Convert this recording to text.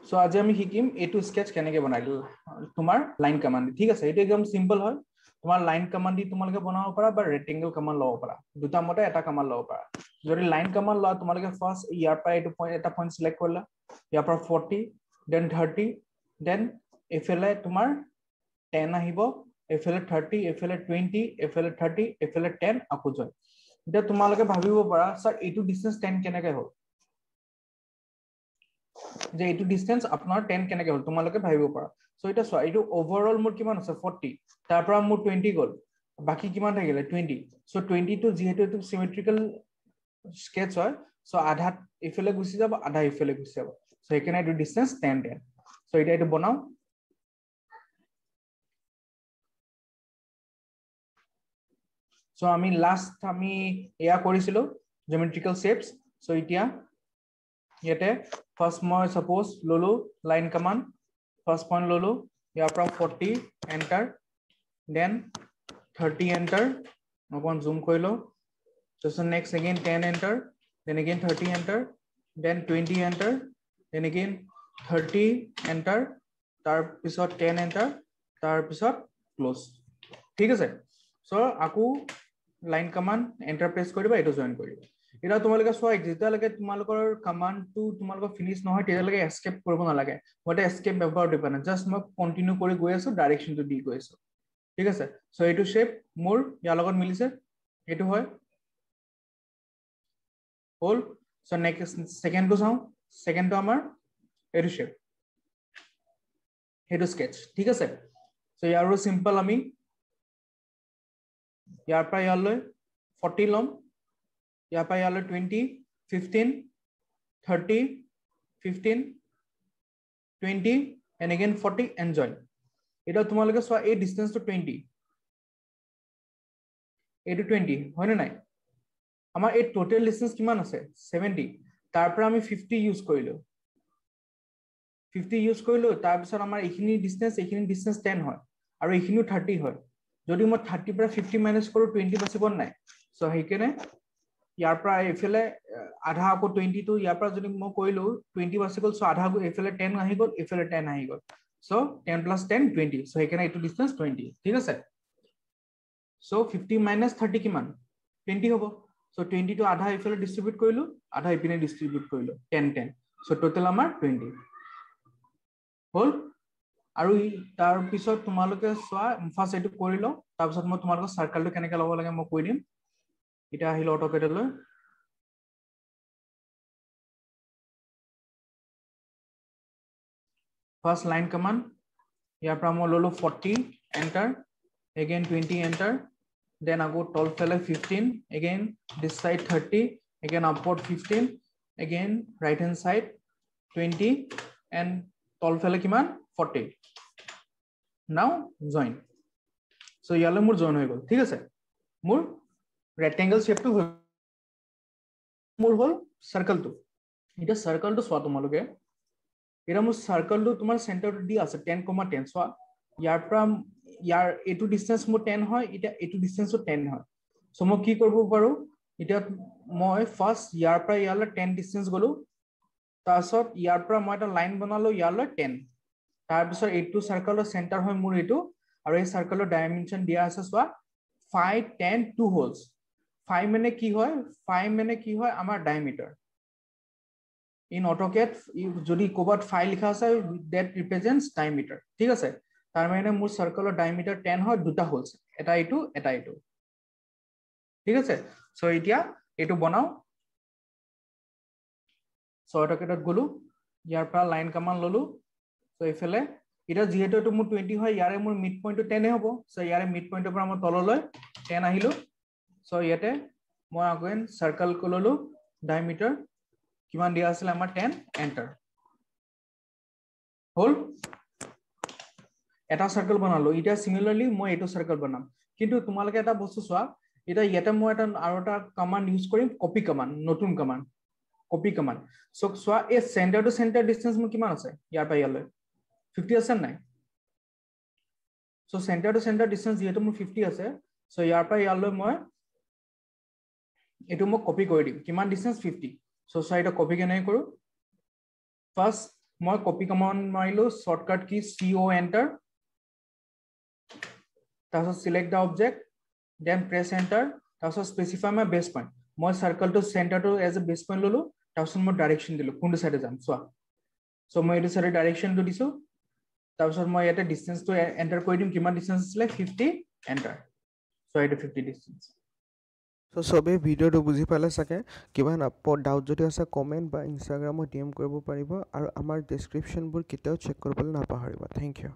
so আজি আমি শিকিম এটু স্কেচ কেনেকে বনাই দিল তোমার লাইন কমান্ড ঠিক আছে এটা একদম সিম্পল হয় তোমার লাইন কমান্ড দি তোমালকে বনাব পারা বা রেক্টেঙ্গল কমান্ড লব পারা দুটা মতে এটা কমান্ড লব পারা যদি লাইন কমান্ড লও তোমালকে ফার্স্ট ইয়ার পা এটু পয়েন্ট এটা পয়েন্ট সিলেক্ট করলা ইয়ার পা 40 দেন 30 দেন এফেলে তোমার 10 আহিব এফেলে 30 এফেলে 20 এফেলে 30 এফেলে 10 আকু জয় এটা তোমালকে ভাবিব পারা স্যার এটু ডিসটেন্স 10 কেনেকে হল যে এটু ডিসটেন্স আপনার 10 কেনেকে হল তোমালকে ভাবিব পারা সো এটা সো এটু ওভারঅল মোর কিমান আছে 40 তাৰ পৰা মোর 20 গল বাকি কিমান থাকিলে 20 সো 20 টু যেহেতু এটু সিমেট্রিক্যাল স্কেচ হয় সো আধা ইফেলে গুছি যাব আধা ইফেলে গুছি যাব সো এখানে এটু ডিসটেন্স 10 10 সো এটা এটু বনাও সো আমি লাস্ট আমি এয়া কৰিছিলো জিওমেট্ৰিক্যাল শেপস সো ইতিয়া ইয়াতে ফাৰ্স্ট মই সাপোজ ললো লাইন কমান্ড ফাৰ্স্ট পয়েন্ট ললো ইয়াৰ পৰা 40 এন্টাৰ দেন 30 এন্টাৰ অকন জুম কৰিলো so next again 10 enter then again 30 enter then 20 enter then again 30 enter tar pisot 10 enter tar pisot close ঠিক আছে so আকু লাইন কমান্ড এন্টার প্রেস কৰিবা এটো জয়েন কৰিবা এটা তোমালকে সো যেটা লাগে তোমালকৰ কমান্ড টু তোমালকৰ ফিনিশ নহয় তেটা লাগে এস্কেপ কৰিব না লাগে মতে এস্কেপ ব্যৱহাৰ দিবা না জাস্ট মই কন্টিনিউ কৰি গৈ আছো ডাইৰেকশন টু দি গৈ আছো ঠিক আছে সো এটো শেপ মোৰ ইয়াৰ লগত মিলিছে এটো হয় হোল সো নেক্সট সেকেন্ড টু চাও সেকেন্ড টু আমাৰ এটো শেপ হেটো স্কেচ ঠিক আছে সো ইয়াৰো সিম্পল আমি ইয়াৰ পৰা ইয়ালৈ 40 লম ইয়াৰ পৰা ইয়ালৈ 20 15 30 15 20 and again 40 and join এটা তোমালকে সো এই ডিসটেন্স টু 20 এটো 20 হয় না নাই আমাৰ এই টোটাল ডিসটেন্স কিমান আছে 70 তাৰ পৰা আমি 50 ইউজ কৰিলো 50 ইউজ কৰিলো তাৰ পিছত আমাৰ এইখিনি ডিসটেন্স 10 হয় আৰু এইখিনিও 30 হয় যদি মই 30 পৰা 50 মাইনাস কৰো 20 বাচিব নাই সো হেকেনে ইয়াৰ পৰা এফেলে আধা আকো 20 টু ইয়াৰ পৰা যদি মই কৰিলো 20 বাচি গল সো আধা এফেলে 10 আহি গল এফেলে 10 আহি গল সো 10 plus 10 20 সো হেকেনে এটো ডিসটেন্স 20 ঠিক আছে সো 50 minus 30 কিমান 20 হ'ব সো 20 টু আধা এফেলে ডিস্ট্রিবিউট কৰিলো আধা ইপিনে ডিস্ট্ৰিবিউট কৰিলো 10 10 সো টোটাল আমাৰ 20 হল আৰু তাৰ পিছত তোমালোকে সোৱা ফাৰ্স্ট এটো কৰিলো তাৰ পিছত মই তোমালোকক সাৰ্কেলটো কেনেকৈ লব লাগে মই কৈ দিম এটা আহিল অটোকেডলৈ ফাৰ্স্ট লাইন কমান্ড ইয়াৰ পৰা মই ললো 40 enter again 20 enter then I go 12 fele 15 again this side 30 again upward 15 again right hand side 20 and 12 fele kiman 40 now join so yale mur join hoy gol ঠিক আছে mur rectangle shape to mur hol circle to এটা circle to swa tomaloke এটা mur circle to tomar center to di ase 10,10 swa ইয়াৰ পৰা ইয়াৰ এটু distance মো 10 হয় এটা এটু ডিসটেন্সও 10 হয় সো মই কি কৰিব পাৰো এটা মই ফাৰ্স্ট ইয়াৰ পৰা ইয়ালৈ 10 ডিসটেন্স গলো তাৰছত ইয়াৰ পৰা মই এটা লাইন বনালো ইয়ালৈ 10 তাৰ পিছত এটু সাৰ্কেলৰ সেন্টাৰ হয় মোৰ এটু আৰু এই সাৰ্কেলৰ ডাইমেনশন দিয়া আছে সোৱা 5 10 2 হোলস 5 মানে কি হয় আমাৰ ডায়ামিটাৰ ইন অটোকেড যদি কোবাত 5 লিখা আছে দ্যাট ৰিপ্ৰেজেন্টস ডায়ামিটাৰ ঠিক আছে তাৰ মানে মোৰ সাৰ্কেলৰ ডায়ামিটাৰ 10 হয় দুটা হোলস এটা এটো ঠিক আছে সো এতিয়া এটো বনাও সো অটোকেডত গলো ইয়াৰ পৰা লাইন কমান্ড ললো সো এফেলে এটা যেহেতু এটো মোৰ 20 হয় ইয়াৰে মোৰ মিড পইণ্টটো 10 হ'ব সো ইয়াৰে মিড পইণ্টৰ পৰা মই তললৈ 10 আহিলো সো ইয়াতে মই আগেন সাৰ্কেল কললো ডায়ামিটাৰ কিমান দিয়া আছিল আমাৰ 10 এন্টাৰ হল এটা সাৰ্কেল বনালো এটা সিমিলাৰলি মই এটো সাৰ্কেল বনাম কিন্তু তোমালকে এটা বস্তু সোৱা এটা ইয়াতে মই এটা আৰু এটা কমান্ড ইউজ কৰিম কপি কমান্ড নতুন কমান্ড কপি কমান্ড সো সোৱা এই সেন্টাৰ টু সেন্টাৰ ডিসটেন্স মোৰ কিমান আছে ইয়াৰ পৰা ইয়ালৈ 50 আছে নাই so centre to centre distance যেহেতু মোৰ 50 আছে সো ইয়াৰ পৰা ইয়ালৈ মই এটো মই কপি কৰি দিম কিমান ডিসটেন্স 50 সো এটা কপি কেনে কৰো ফাৰ্স্ট মই কপি কমান্ড মাৰিলো শর্টকাট কি CO এন্টার তারপর select the object then press enter তারপর স্পেসিফাই মাই বেস পয়েন্ট মই সার্কেল টু সেন্টার টু এজ এ বেস পয়েন্ট ললো তারপর মই ডাইরেকশন দিলো কোনটো সাইডে যাম সোয়া সো মই এটো সাইডে ডাইরেকশন তো দিছো তারপর মই এটা ডিসটেন্স তো এন্টার কৰি দিম কিমান ডিসটেন্স আছিল 50 এন্টার সো এটা 50 ডিসটেন্স সো সবে ভিডিওটো বুঝি পালে চাগে কিবা ডাউট যদি আছে কমেণ্ট বা ইনষ্টাগ্ৰামত DM কৰিব পাৰিব আৰু আমাৰ ডেছক্ৰিপশ্যনবোৰ কেতিয়াও চেক কৰিবলৈ নাপাহৰিব থেংক ইউ